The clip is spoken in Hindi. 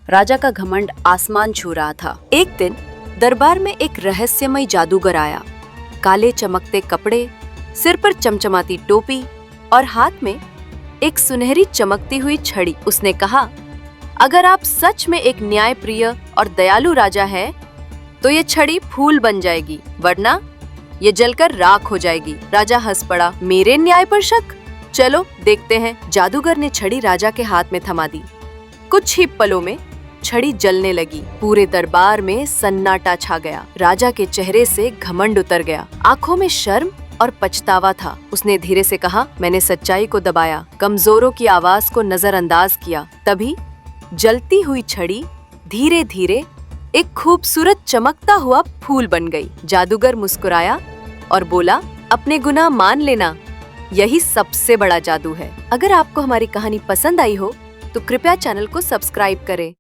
राजा का घमंड आसमान छू रहा था। एक दिन दरबार में एक रहस्यमय जादूगर आया। काले चमकते कपड़े, सिर पर चमचमाती टोपी और हाथ में एक सुनहरी चमकती हुई छड़ी। उसने कहा, अगर आप सच में एक न्यायप्रिय और दयालु राजा हैं, तो ये छड़ी फूल बन जाएगी, वरना ये जलकर राख हो जाएगी। राजा हंस पड़ा, मेरे न्याय पर शक? चलो देखते हैं। जादूगर ने छड़ी राजा के हाथ में थमा दी। कुछ ही पलों में छड़ी जलने लगी। पूरे दरबार में सन्नाटा छा गया। राजा के चेहरे से घमंड उतर गया, आंखों में शर्म और पछतावा था। उसने धीरे से कहा, मैंने सच्चाई को दबाया, कमजोरों की आवाज को नजरअंदाज किया। तभी जलती हुई छड़ी धीरे धीरे एक खूबसूरत चमकता हुआ फूल बन गई। जादूगर मुस्कुराया और बोला, अपने गुनाह मान लेना, यही सबसे बड़ा जादू है। अगर आपको हमारी कहानी पसंद आई हो तो कृपया चैनल को सब्सक्राइब करें।